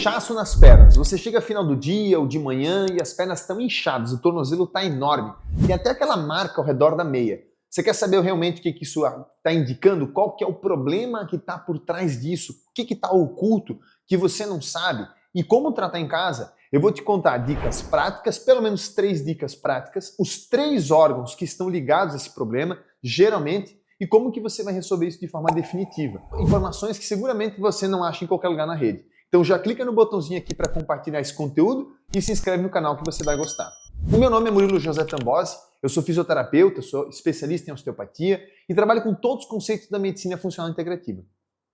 Inchaço nas pernas. Você chega final do dia ou de manhã e as pernas estão inchadas, o tornozelo está enorme. Tem até aquela marca ao redor da meia. Você quer saber realmente o que isso está indicando? Qual que é o problema que está por trás disso? O que está oculto que você não sabe? E como tratar em casa? Eu vou te contar dicas práticas, pelo menos 3 dicas práticas, os 3 órgãos que estão ligados a esse problema, geralmente, e como que você vai resolver isso de forma definitiva. Informações que seguramente você não acha em qualquer lugar na rede. Então já clica no botãozinho aqui para compartilhar esse conteúdo e se inscreve no canal que você vai gostar. O meu nome é Murilo José Tambosi, eu sou fisioterapeuta, sou especialista em osteopatia e trabalho com todos os conceitos da medicina funcional integrativa.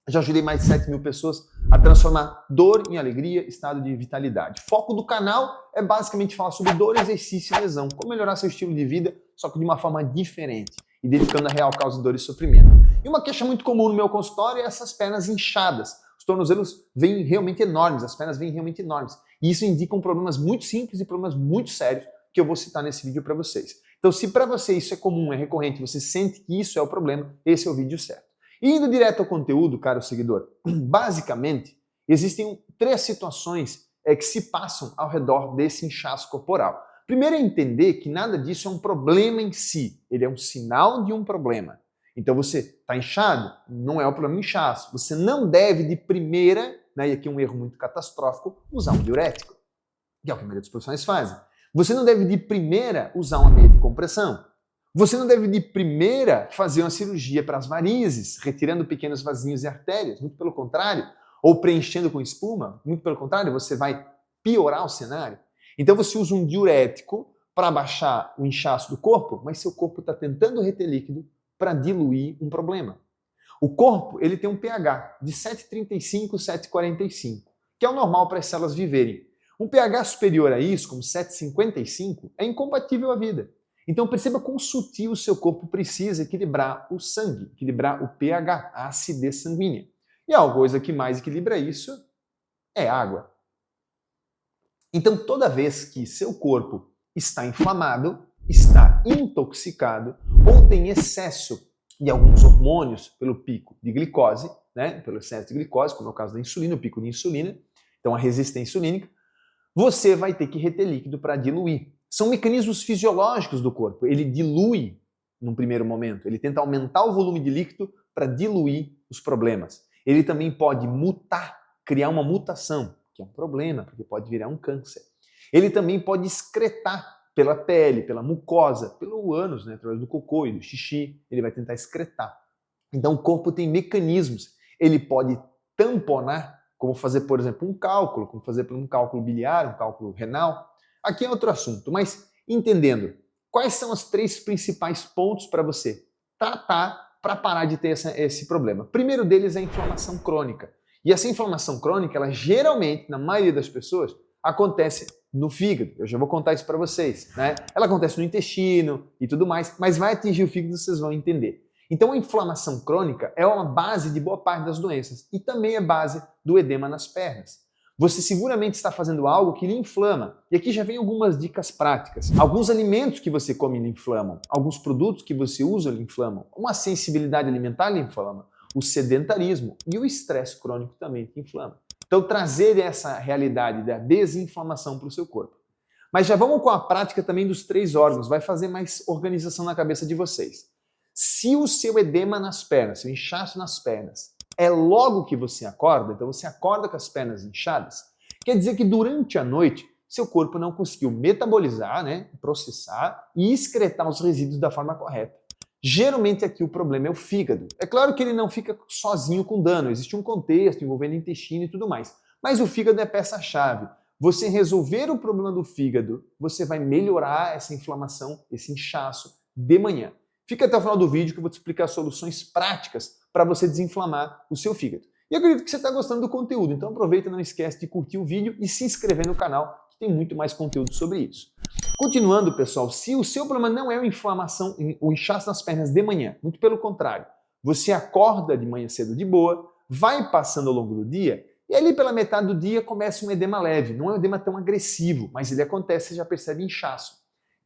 Já ajudei mais de 7.000 pessoas a transformar dor em alegria, estado de vitalidade. O foco do canal é basicamente falar sobre dor, exercício e lesão, como melhorar seu estilo de vida, só que de uma forma diferente, identificando a real causa de dor e sofrimento. E uma queixa muito comum no meu consultório é essas pernas inchadas. Os tornozelos vêm realmente enormes, as pernas vêm realmente enormes. E isso indica problemas muito simples e problemas muito sérios que eu vou citar nesse vídeo para vocês. Então, se para você isso é comum, é recorrente, você sente que isso é o problema, esse é o vídeo certo. E indo direto ao conteúdo, caro seguidor, basicamente, existem 3 situações que se passam ao redor desse inchaço corporal. Primeiro é entender que nada disso é um problema em si, ele é um sinal de um problema. Então você está inchado, não é o problema do inchaço. Você não deve de primeira, e aqui um erro muito catastrófico, usar um diurético, que é o que a maioria dos profissionais fazem. Você não deve de primeira usar uma meia de compressão. Você não deve de primeira fazer uma cirurgia para as varizes, retirando pequenos vasinhos e artérias, muito pelo contrário, ou preenchendo com espuma, muito pelo contrário, você vai piorar o cenário. Então você usa um diurético para baixar o inchaço do corpo, mas seu corpo está tentando reter líquido para diluir um problema. O corpo ele tem um pH de 7,35, 7,45, que é o normal para as células viverem. Um pH superior a isso, como 7,55, é incompatível à vida. Então perceba quão sutil o seu corpo precisa equilibrar o sangue, equilibrar o pH, a acidez sanguínea. E a coisa que mais equilibra isso é água. Então toda vez que seu corpo está inflamado, está intoxicado ou tem excesso de alguns hormônios pelo pico de glicose, pelo excesso de glicose, como é o caso da insulina, o pico de insulina, então a resistência insulínica, você vai ter que reter líquido para diluir. São mecanismos fisiológicos do corpo. Ele dilui num primeiro momento. Ele tenta aumentar o volume de líquido para diluir os problemas. Ele também pode mutar, criar uma mutação, que é um problema, porque pode virar um câncer. Ele também pode excretar pela pele, pela mucosa, pelo ânus, através do cocô e do xixi. Ele vai tentar excretar. Então o corpo tem mecanismos. Ele pode tamponar, como fazer, por exemplo, um cálculo, como fazer um cálculo biliar, um cálculo renal. Aqui é outro assunto, mas entendendo quais são os 3 principais pontos para você tratar para parar de ter esse problema. O primeiro deles é a inflamação crônica. E essa inflamação crônica, ela geralmente, na maioria das pessoas, acontece no fígado. Eu já vou contar isso para vocês. Ela acontece no intestino e tudo mais, mas vai atingir o fígado, vocês vão entender. Então a inflamação crônica é uma base de boa parte das doenças e também é base do edema nas pernas. Você seguramente está fazendo algo que lhe inflama. E aqui já vem algumas dicas práticas. Alguns alimentos que você come lhe inflamam. Alguns produtos que você usa lhe inflamam. Uma sensibilidade alimentar lhe inflama. O sedentarismo e o estresse crônico também te inflama. Então trazer essa realidade da desinflamação para o seu corpo. Mas já vamos com a prática também dos 3 órgãos. Vai fazer mais organização na cabeça de vocês. Se o seu edema nas pernas, seu inchaço nas pernas, é logo que você acorda, então você acorda com as pernas inchadas, quer dizer que durante a noite seu corpo não conseguiu metabolizar, processar e excretar os resíduos da forma correta. Geralmente aqui o problema é o fígado. É claro que ele não fica sozinho com dano, existe um contexto envolvendo intestino e tudo mais, mas o fígado é peça-chave. Você resolver o problema do fígado, você vai melhorar essa inflamação, esse inchaço de manhã. Fica até o final do vídeo que eu vou te explicar soluções práticas para você desinflamar o seu fígado. E eu acredito que você está gostando do conteúdo, então aproveita e não esquece de curtir o vídeo e se inscrever no canal, que tem muito mais conteúdo sobre isso. Continuando, pessoal, se o seu problema não é a inflamação, o inchaço nas pernas de manhã, muito pelo contrário, você acorda de manhã cedo de boa, vai passando ao longo do dia, e ali pela metade do dia começa um edema leve, não é um edema tão agressivo, mas ele acontece, você já percebe inchaço.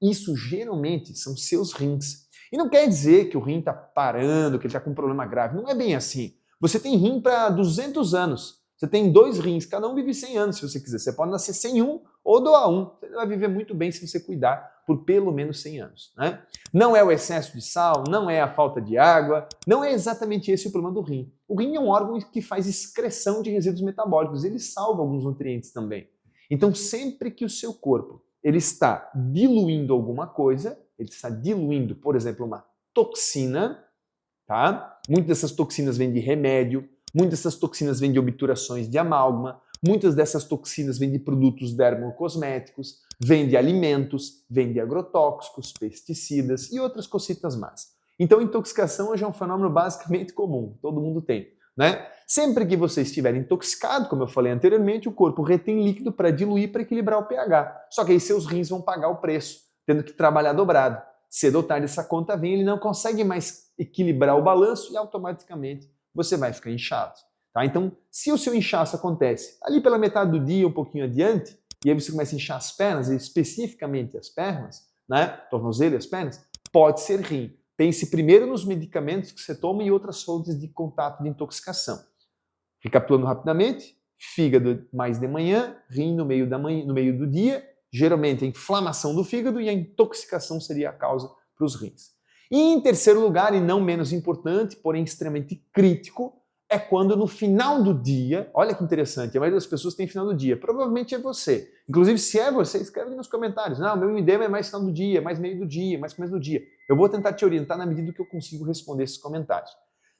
Isso geralmente são seus rins. E não quer dizer que o rim está parando, que ele está com um problema grave. Não é bem assim. Você tem rim para 200 anos. Você tem 2 rins, cada um vive 100 anos se você quiser. Você pode nascer sem um ou doar um. Você vai viver muito bem se você cuidar por pelo menos 100 anos. Né? Não é o excesso de sal, não é a falta de água, não é exatamente esse o problema do rim. O rim é um órgão que faz excreção de resíduos metabólicos, ele salva alguns nutrientes também. Então, sempre que o seu corpo ele está diluindo alguma coisa, ele está diluindo, por exemplo, uma toxina, tá? Muitas dessas toxinas vêm de remédio, muitas dessas toxinas vêm de obturações de amálgama, muitas dessas toxinas vêm de produtos dermocosméticos, vêm de alimentos, vêm de agrotóxicos, pesticidas e outras cositas más. Então, intoxicação hoje é um fenômeno basicamente comum, todo mundo tem, né? Sempre que você estiver intoxicado, como eu falei anteriormente, o corpo retém líquido para diluir, para equilibrar o pH. Só que aí seus rins vão pagar o preço, tendo que trabalhar dobrado. Cedo ou tarde essa conta vem, ele não consegue mais equilibrar o balanço e automaticamente você vai ficar inchado. Tá? Então, se o seu inchaço acontece ali pela metade do dia, um pouquinho adiante, e aí você começa a inchar as pernas, especificamente as pernas, né? Tornozelo e as pernas, pode ser rim. Pense primeiro nos medicamentos que você toma e outras fontes de contato de intoxicação. Recapitulando rapidamente, fígado mais de manhã, rim no meio do dia, geralmente a inflamação do fígado e a intoxicação seria a causa para os rins. E em terceiro lugar, e não menos importante, porém extremamente crítico, é quando no final do dia, olha que interessante, a maioria das pessoas tem final do dia, provavelmente é você. Inclusive, se é você, escreve nos comentários. Não, meu edema é mais final do dia, mais meio do dia, mais começo do dia. Eu vou tentar te orientar na medida que eu consigo responder esses comentários.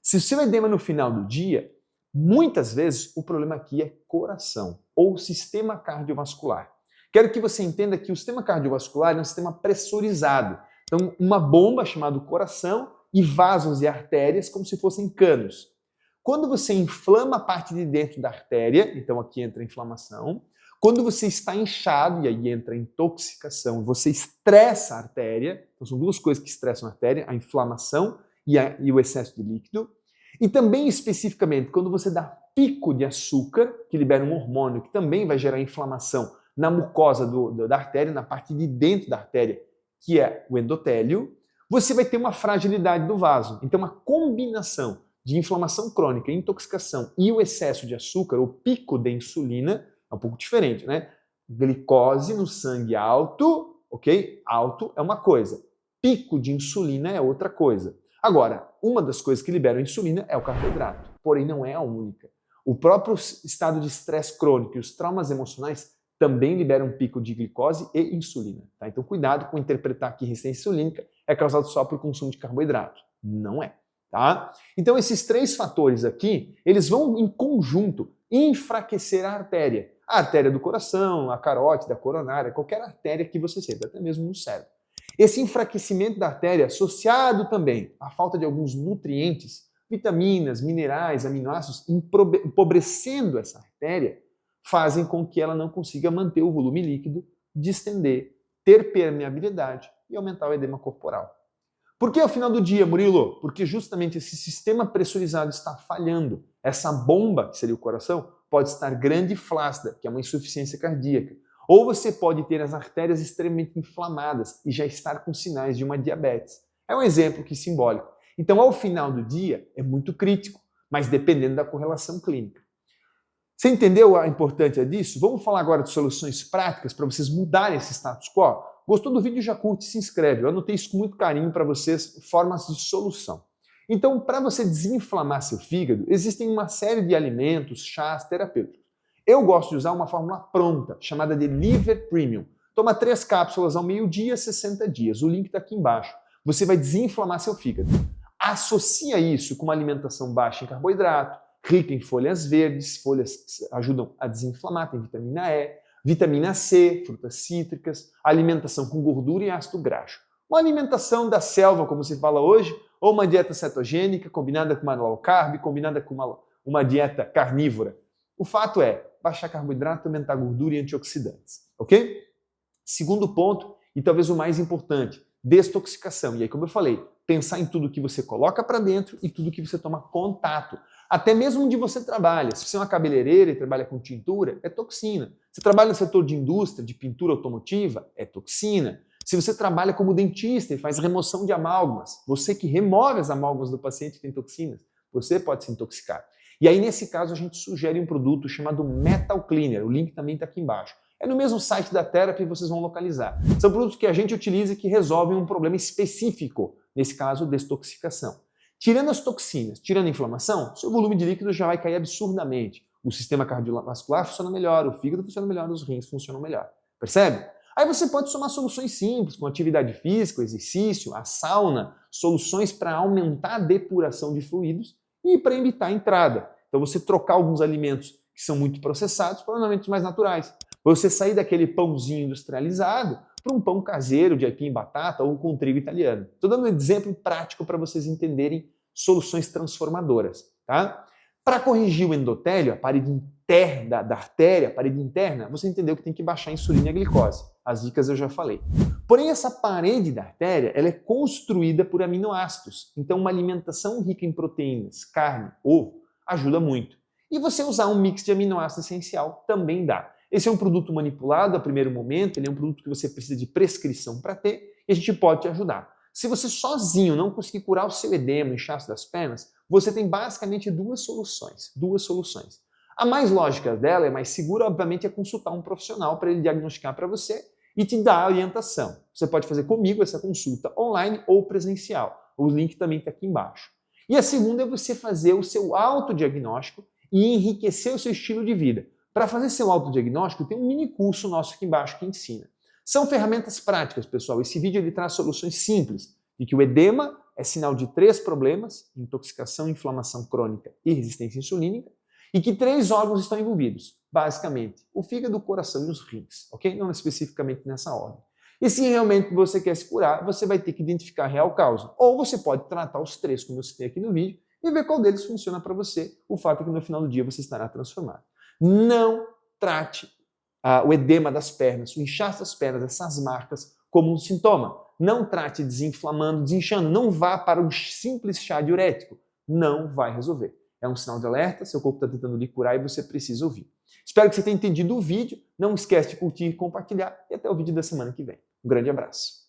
Se o seu edema é no final do dia, muitas vezes o problema aqui é coração ou sistema cardiovascular. Quero que você entenda que o sistema cardiovascular é um sistema pressurizado. Então, uma bomba chamada coração e vasos e artérias como se fossem canos. Quando você inflama a parte de dentro da artéria, então aqui entra a inflamação. Quando você está inchado, e aí entra a intoxicação, você estressa a artéria, então são duas coisas que estressam a artéria, a inflamação e o excesso de líquido. E também especificamente, quando você dá pico de açúcar, que libera um hormônio que também vai gerar inflamação na mucosa da artéria, na parte de dentro da artéria, que é o endotélio, você vai ter uma fragilidade do vaso. Então, uma combinação de inflamação crônica, intoxicação e o excesso de açúcar, o pico de insulina, é um pouco diferente, né? Glicose no sangue alto, ok? Alto é uma coisa. Pico de insulina é outra coisa. Agora, uma das coisas que liberam insulina é o carboidrato, porém não é a única. O próprio estado de estresse crônico e os traumas emocionais também liberam um pico de glicose e insulina. Tá? Então, cuidado com interpretar que resistência insulínica é causado só por consumo de carboidrato. Não é. Tá? Então, esses 3 fatores aqui, eles vão em conjunto enfraquecer a artéria. A artéria do coração, a carótida, a coronária, qualquer artéria que você sinta, até mesmo no cérebro. Esse enfraquecimento da artéria, associado também à falta de alguns nutrientes, vitaminas, minerais, aminoácidos, empobrecendo essa artéria, fazem com que ela não consiga manter o volume líquido, distender, ter permeabilidade e aumentar o edema corporal. Por que ao final do dia, Murilo? Porque justamente esse sistema pressurizado está falhando. Essa bomba, que seria o coração, pode estar grande e flácida, que é uma insuficiência cardíaca. Ou você pode ter as artérias extremamente inflamadas e já estar com sinais de uma diabetes. É um exemplo que simbólico. Então, ao final do dia, é muito crítico, mas dependendo da correlação clínica. Você entendeu a importância disso? Vamos falar agora de soluções práticas para vocês mudarem esse status quo? Gostou do vídeo? Já curte e se inscreve. Eu anotei isso com muito carinho para vocês, formas de solução. Então, para você desinflamar seu fígado, existem uma série de alimentos, chás terapêuticos. Eu gosto de usar uma fórmula pronta, chamada de Liver Premium. Toma 3 cápsulas ao meio-dia, 60 dias. O link está aqui embaixo. Você vai desinflamar seu fígado. Associa isso com uma alimentação baixa em carboidrato, rica em folhas verdes, folhas que ajudam a desinflamar, tem vitamina E, vitamina C, frutas cítricas, alimentação com gordura e ácido graxo. Uma alimentação da selva, como se fala hoje, ou uma dieta cetogênica, combinada com uma low carb, combinada com uma dieta carnívora. O fato é baixar carboidrato, aumentar gordura e antioxidantes, ok? Segundo ponto, e talvez o mais importante, desintoxicação. E aí, como eu falei, pensar em tudo que você coloca para dentro e tudo que você toma contato. Até mesmo onde você trabalha. Se você é uma cabeleireira e trabalha com tintura, é toxina. Se trabalha no setor de indústria, de pintura automotiva, é toxina. Se você trabalha como dentista e faz remoção de amálgamas, você que remove as amálgamas do paciente que tem toxinas, você pode se intoxicar. E aí, nesse caso, a gente sugere um produto chamado Metal Cleaner. O link também está aqui embaixo. É no mesmo site da Therapy, vocês vão localizar. São produtos que a gente utiliza e que resolvem um problema específico, nesse caso, desintoxicação. Tirando as toxinas, tirando a inflamação, seu volume de líquido já vai cair absurdamente. O sistema cardiovascular funciona melhor, o fígado funciona melhor, os rins funcionam melhor. Percebe? Aí você pode somar soluções simples, com atividade física, exercício, a sauna, soluções para aumentar a depuração de fluidos e para evitar a entrada. Então você trocar alguns alimentos que são muito processados por alimentos mais naturais. Você sair daquele pãozinho industrializado para um pão caseiro de aipim e batata ou com trigo italiano. Estou dando um exemplo prático para vocês entenderem soluções transformadoras. Tá? Para corrigir o endotélio, a parede interna da artéria, a parede interna, você entendeu que tem que baixar a insulina e a glicose. As dicas eu já falei. Porém, essa parede da artéria ela é construída por aminoácidos. Então, uma alimentação rica em proteínas, carne, ovo, ajuda muito. E você usar um mix de aminoácidos essencial também dá. Esse é um produto manipulado a primeiro momento, ele é um produto que você precisa de prescrição para ter e a gente pode te ajudar. Se você sozinho não conseguir curar o seu edema, o inchaço das pernas, você tem basicamente duas soluções. A mais lógica dela, é mais segura, obviamente, é consultar um profissional para ele diagnosticar para você e te dar a orientação. Você pode fazer comigo essa consulta online ou presencial. O link também está aqui embaixo. E a segunda é você fazer o seu autodiagnóstico e enriquecer o seu estilo de vida. Para fazer seu autodiagnóstico, tem um mini curso nosso aqui embaixo que ensina. São ferramentas práticas, pessoal. Esse vídeo ele traz soluções simples de que o edema é sinal de 3 problemas: intoxicação, inflamação crônica e resistência insulínica, e que 3 órgãos estão envolvidos, basicamente o fígado, o coração e os rins, ok? Não especificamente nessa ordem. E se realmente você quer se curar, você vai ter que identificar a real causa. Ou você pode tratar os 3, como eu citei aqui no vídeo, e ver qual deles funciona para você. O fato é que no final do dia você estará transformado. Não trate o edema das pernas, o inchaço das pernas, essas marcas, como um sintoma. Não trate desinflamando, desinchando. Não vá para um simples chá diurético. Não vai resolver. É um sinal de alerta, seu corpo está tentando lhe curar e você precisa ouvir. Espero que você tenha entendido o vídeo. Não esquece de curtir e compartilhar. E até o vídeo da semana que vem. Um grande abraço.